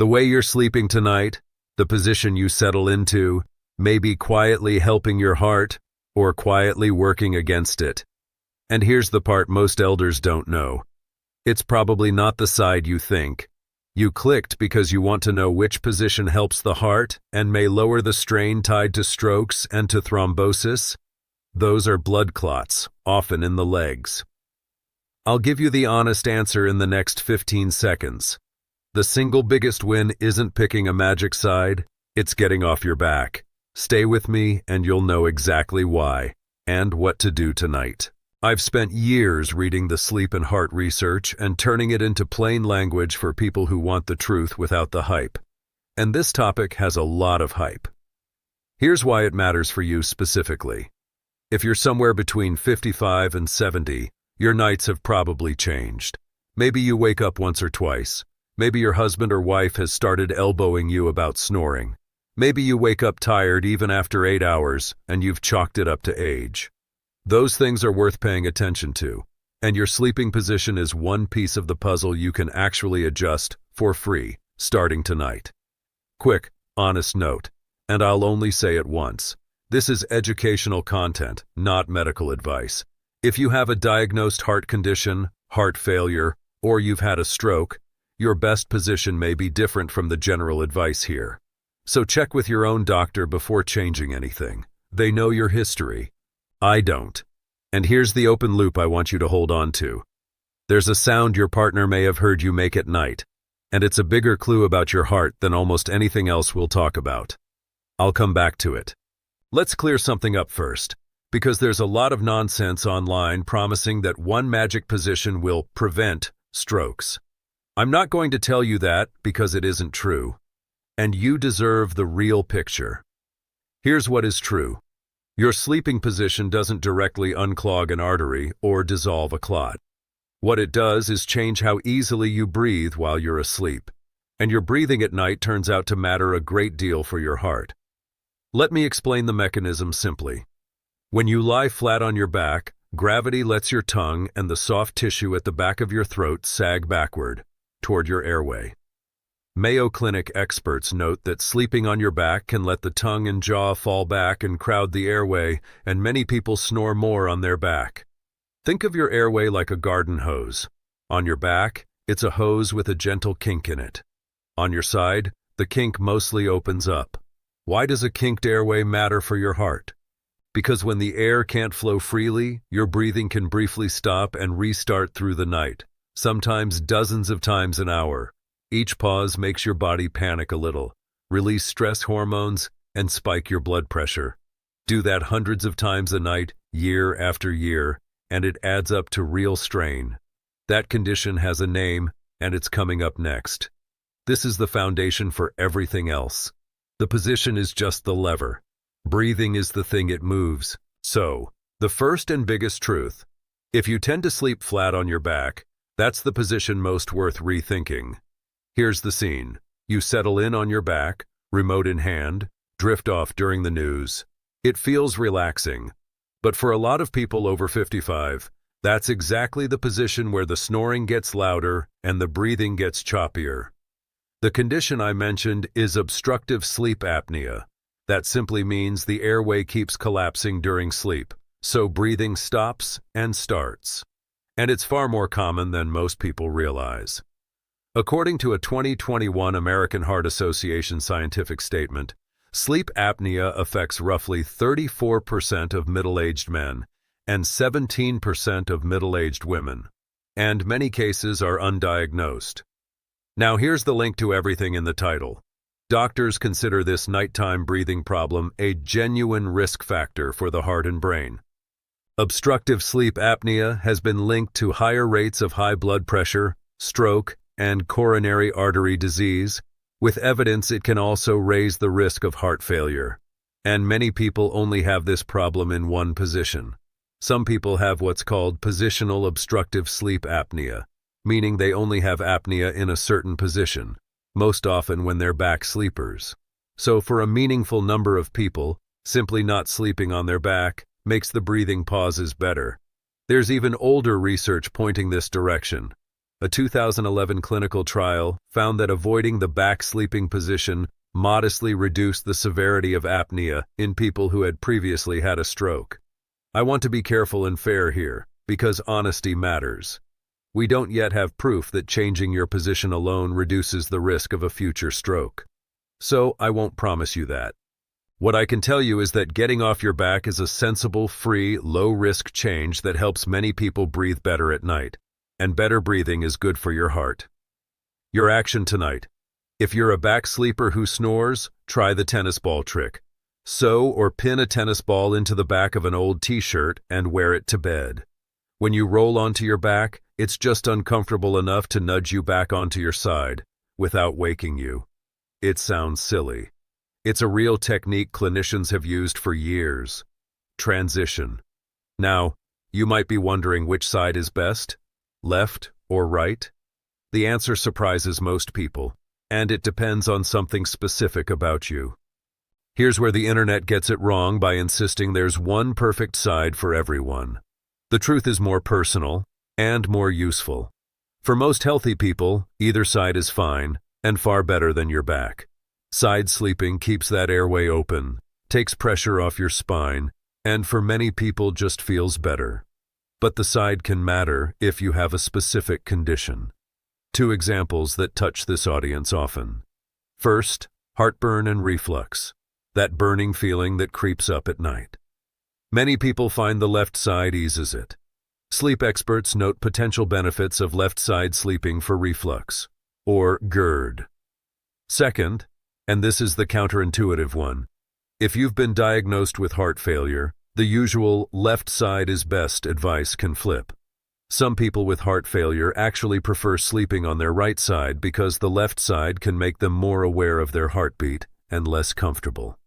The way you're sleeping tonight, the position you settle into, may be quietly helping your heart or quietly working against it. And here's the part most elders don't know. It's probably not the side you think. You clicked because you want to know which position helps the heart and may lower the strain tied to strokes and to thrombosis. Those are blood clots, often in the legs. I'll give you the honest answer in the next 15 seconds. The single biggest win isn't picking a magic side, it's getting off your back. Stay with me and you'll know exactly why and what to do tonight. I've spent years reading the sleep and heart research and turning it into plain language for people who want the truth without the hype. And this topic has a lot of hype. Here's why it matters for you specifically. If you're somewhere between 55 and 70, your nights have probably changed. Maybe you wake up once or twice. Maybe your husband or wife has started elbowing you about snoring. Maybe you wake up tired even after 8 hours and you've chalked it up to age. Those things are worth paying attention to, and your sleeping position is one piece of the puzzle you can actually adjust for free starting tonight. Quick, honest note, and I'll only say it once. This is educational content, not medical advice. If you have a diagnosed heart condition, heart failure, or you've had a stroke, your best position may be different from the general advice here. So check with your own doctor before changing anything. They know your history. I don't. And here's the open loop I want you to hold on to. There's a sound your partner may have heard you make at night, and it's a bigger clue about your heart than almost anything else we'll talk about. I'll come back to it. Let's clear something up first, because there's a lot of nonsense online promising that one magic position will prevent strokes. I'm not going to tell you that because it isn't true, and you deserve the real picture. Here's what is true. Your sleeping position doesn't directly unclog an artery or dissolve a clot. What it does is change how easily you breathe while you're asleep, and your breathing at night turns out to matter a great deal for your heart. Let me explain the mechanism simply. When you lie flat on your back, gravity lets your tongue and the soft tissue at the back of your throat sag backward, toward your airway. Mayo Clinic experts note that sleeping on your back can let the tongue and jaw fall back and crowd the airway, and many people snore more on their back. Think of your airway like a garden hose. On your back, it's a hose with a gentle kink in it. On your side, the kink mostly opens up. Why does a kinked airway matter for your heart? Because when the air can't flow freely, your breathing can briefly stop and restart through the night, sometimes dozens of times an hour. Each pause makes your body panic a little, release stress hormones, and spike your blood pressure. Do that hundreds of times a night, year after year, and it adds up to real strain. That condition has a name, and it's coming up next. This is the foundation for everything else. The position is just the lever. Breathing is the thing it moves. So, the first and biggest truth. If you tend to sleep flat on your back, that's the position most worth rethinking. Here's the scene. You settle in on your back, remote in hand, drift off during the news. It feels relaxing. But for a lot of people over 55, that's exactly the position where the snoring gets louder and the breathing gets choppier. The condition I mentioned is obstructive sleep apnea. That simply means the airway keeps collapsing during sleep, so breathing stops and starts. And it's far more common than most people realize. According to a 2021 American Heart Association scientific statement, sleep apnea affects roughly 34% of middle-aged men and 17% of middle-aged women, and many cases are undiagnosed. Now here's the link to everything in the title. Doctors consider this nighttime breathing problem a genuine risk factor for the heart and brain. Obstructive sleep apnea has been linked to higher rates of high blood pressure, stroke, and coronary artery disease, with evidence it can also raise the risk of heart failure. And many people only have this problem in one position. Some people have what's called positional obstructive sleep apnea, meaning they only have apnea in a certain position, most often when they're back sleepers. So for a meaningful number of people, simply not sleeping on their back makes the breathing pauses better. There's even older research pointing this direction. A 2011 clinical trial found that avoiding the back sleeping position modestly reduced the severity of apnea in people who had previously had a stroke. I want to be careful and fair here, because honesty matters. We don't yet have proof that changing your position alone reduces the risk of a future stroke. So I won't promise you that. What I can tell you is that getting off your back is a sensible, free, low-risk change that helps many people breathe better at night. And better breathing is good for your heart. Your action tonight. If you're a back sleeper who snores, try the tennis ball trick. Sew or pin a tennis ball into the back of an old t-shirt and wear it to bed. When you roll onto your back, it's just uncomfortable enough to nudge you back onto your side, without waking you. It sounds silly. It's a real technique clinicians have used for years. Transition. Now, you might be wondering which side is best, left or right? The answer surprises most people, and it depends on something specific about you. Here's where the internet gets it wrong by insisting there's one perfect side for everyone. The truth is more personal and more useful. For most healthy people, either side is fine and far better than your back. Side sleeping keeps that airway open, takes pressure off your spine, and for many people just feels better. But the side can matter if you have a specific condition. Two examples that touch this audience often. First, heartburn and reflux, that burning feeling that creeps up at night. Many people find the left side eases it. Sleep experts note potential benefits of left side sleeping for reflux, or GERD. Second, and this is the counterintuitive one, if you've been diagnosed with heart failure, the usual left side is best advice can flip. Some people with heart failure actually prefer sleeping on their right side because the left side can make them more aware of their heartbeat and less comfortable.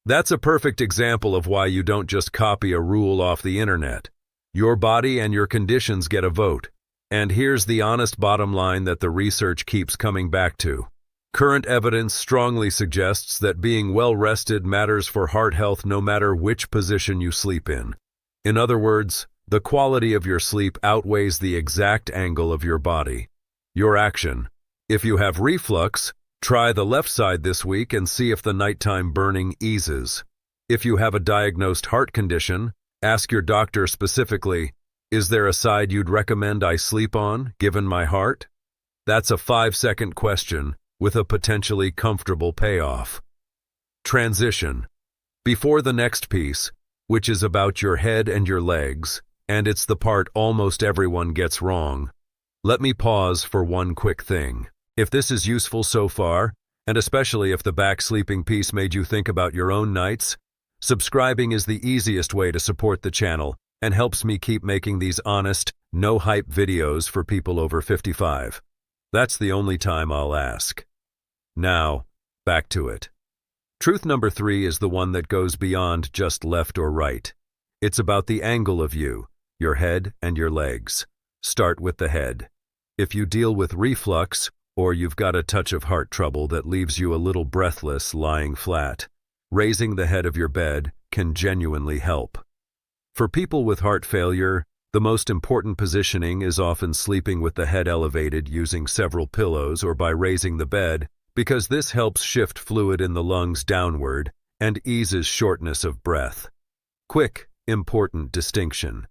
That's a perfect example of why you don't just copy a rule off the internet. Your body and your conditions get a vote. And here's the honest bottom line that the research keeps coming back to. Current evidence strongly suggests that being well-rested matters for heart health no matter which position you sleep in. In other words, the quality of your sleep outweighs the exact angle of your body. Your action. If you have reflux, try the left side this week and see if the nighttime burning eases. If you have a diagnosed heart condition, ask your doctor specifically, is there a side you'd recommend I sleep on, given my heart? That's a 5-second question with a potentially comfortable payoff. Transition. Before the next piece, which is about your head and your legs, and it's the part almost everyone gets wrong, let me pause for one quick thing. If this is useful so far, and especially if the back sleeping piece made you think about your own nights, subscribing is the easiest way to support the channel and helps me keep making these honest, no-hype videos for people over 55. That's the only time I'll ask. Now, back to it. Truth number 3 is the one that goes beyond just left or right. It's about the angle of you, your head and your legs. Start with the head. If you deal with reflux, or you've got a touch of heart trouble that leaves you a little breathless lying flat, raising the head of your bed can genuinely help. For people with heart failure, the most important positioning is often sleeping with the head elevated using several pillows or by raising the bed, because this helps shift fluid in the lungs downward and eases shortness of breath. Quick, important distinction.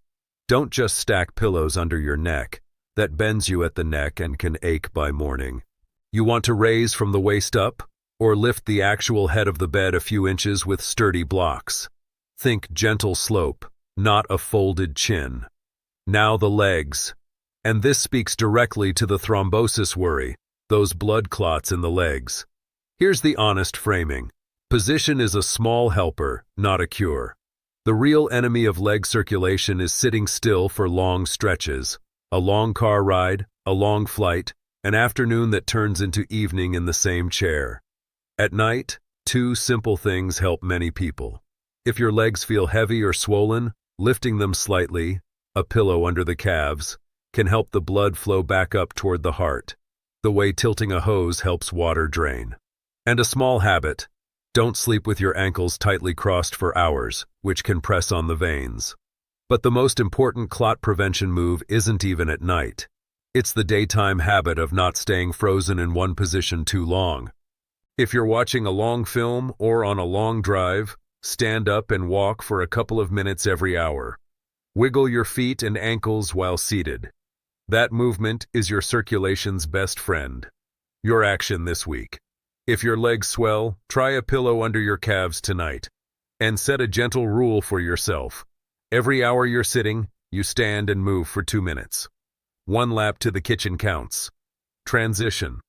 Don't just stack pillows under your neck. That bends you at the neck and can ache by morning. You want to raise from the waist up, or lift the actual head of the bed a few inches with sturdy blocks. Think gentle slope, not a folded chin. Now the legs. And this speaks directly to the thrombosis worry, those blood clots in the legs. Here's the honest framing. Position is a small helper, not a cure. The real enemy of leg circulation is sitting still for long stretches. A long car ride, a long flight, an afternoon that turns into evening in the same chair. At night, 2 simple things help many people. If your legs feel heavy or swollen, lifting them slightly, a pillow under the calves, can help the blood flow back up toward the heart, the way tilting a hose helps water drain. And a small habit, don't sleep with your ankles tightly crossed for hours, which can press on the veins. But the most important clot prevention move isn't even at night. It's the daytime habit of not staying frozen in one position too long. If you're watching a long film or on a long drive, stand up and walk for a couple of minutes every hour. Wiggle your feet and ankles while seated. That movement is your circulation's best friend. Your action this week. If your legs swell, try a pillow under your calves tonight. And set a gentle rule for yourself. Every hour you're sitting, you stand and move for 2 minutes. 1 lap to the kitchen counts. Transition.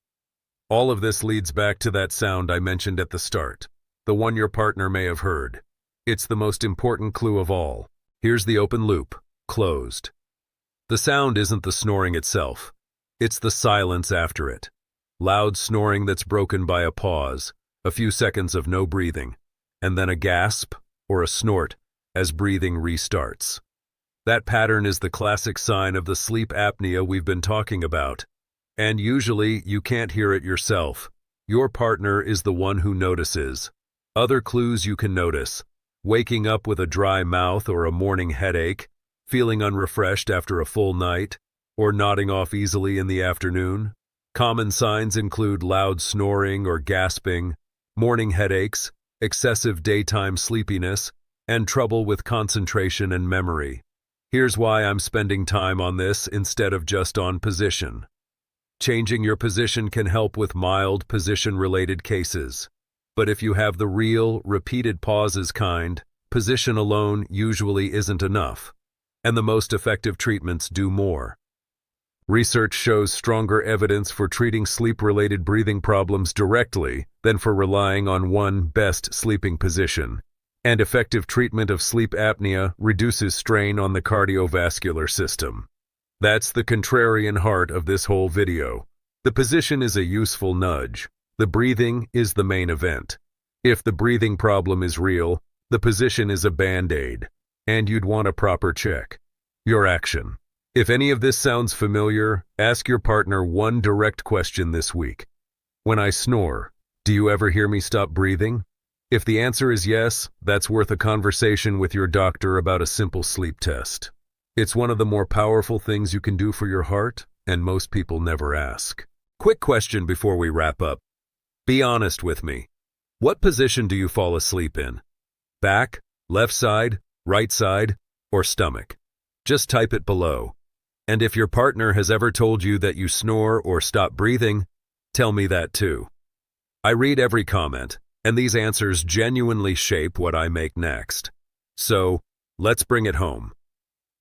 All of this leads back to that sound I mentioned at the start, the one your partner may have heard. It's the most important clue of all. Here's the open loop, closed. The sound isn't the snoring itself. It's the silence after it. Loud snoring that's broken by a pause, a few seconds of no breathing, and then a gasp or a snort as breathing restarts. That pattern is the classic sign of the sleep apnea we've been talking about. And usually you can't hear it yourself. Your partner is the one who notices. Other clues you can notice: waking up with a dry mouth or a morning headache, feeling unrefreshed after a full night, or nodding off easily in the afternoon. Common signs include loud snoring or gasping, morning headaches, excessive daytime sleepiness, and trouble with concentration and memory. Here's why I'm spending time on this instead of just on position. Changing your position can help with mild position-related cases. But if you have the real, repeated pauses kind, position alone usually isn't enough. And the most effective treatments do more. Research shows stronger evidence for treating sleep-related breathing problems directly than for relying on one best sleeping position. And effective treatment of sleep apnea reduces strain on the cardiovascular system. That's the contrarian heart of this whole video. The position is a useful nudge. The breathing is the main event. If the breathing problem is real, the position is a band-aid, and you'd want a proper check. Your action. If any of this sounds familiar, ask your partner one direct question this week. When I snore, do you ever hear me stop breathing? If the answer is yes, that's worth a conversation with your doctor about a simple sleep test. It's one of the more powerful things you can do for your heart, and most people never ask. Quick question before we wrap up. Be honest with me. What position do you fall asleep in? Back, left side, right side, or stomach? Just type it below. And if your partner has ever told you that you snore or stop breathing, tell me that too. I read every comment, and these answers genuinely shape what I make next. So, let's bring it home.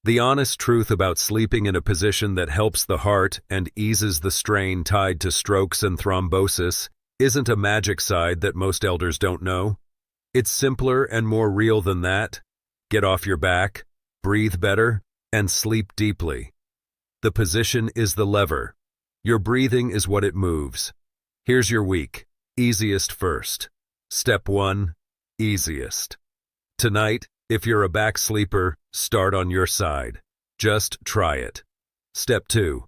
The honest truth about sleeping in a position that helps the heart and eases the strain tied to strokes and thrombosis isn't a magic side that most elders don't know. It's simpler and more real than that. Get off your back, breathe better, and sleep deeply. The position is the lever. Your breathing is what it moves. Here's your week. Easiest first. Step 1. Easiest. Tonight, if you're a back sleeper, start on your side. Just try it. Step 2.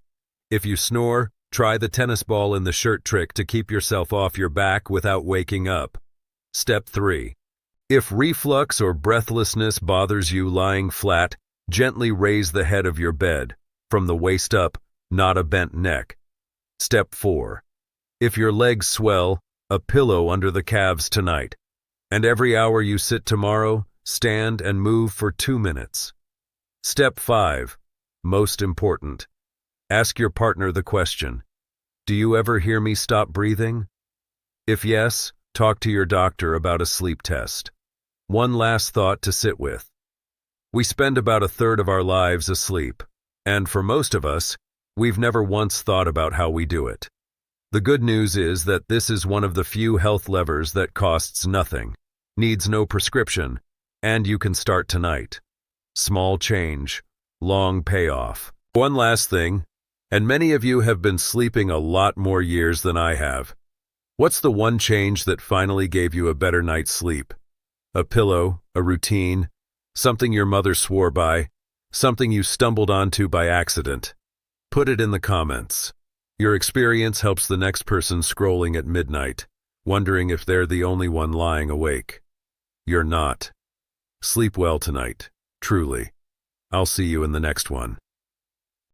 If you snore, try the tennis ball in the shirt trick to keep yourself off your back without waking up. Step 3. If reflux or breathlessness bothers you lying flat, gently raise the head of your bed, from the waist up, not a bent neck. Step 4. If your legs swell, a pillow under the calves tonight. And every hour you sit tomorrow, stand and move for 2 minutes. Step 5. Most important. Ask your partner the question, do you ever hear me stop breathing? If yes, talk to your doctor about a sleep test. One last thought to sit with. We spend about a third of our lives asleep, and for most of us, we've never once thought about how we do it. The good news is that this is one of the few health levers that costs nothing, needs no prescription, and you can start tonight. Small change, long payoff. One last thing, and many of you have been sleeping a lot more years than I have. What's the one change that finally gave you a better night's sleep? A pillow, a routine, something your mother swore by, something you stumbled onto by accident? Put it in the comments. Your experience helps the next person scrolling at midnight, wondering if they're the only one lying awake. You're not. Sleep well tonight, truly. I'll see you in the next one.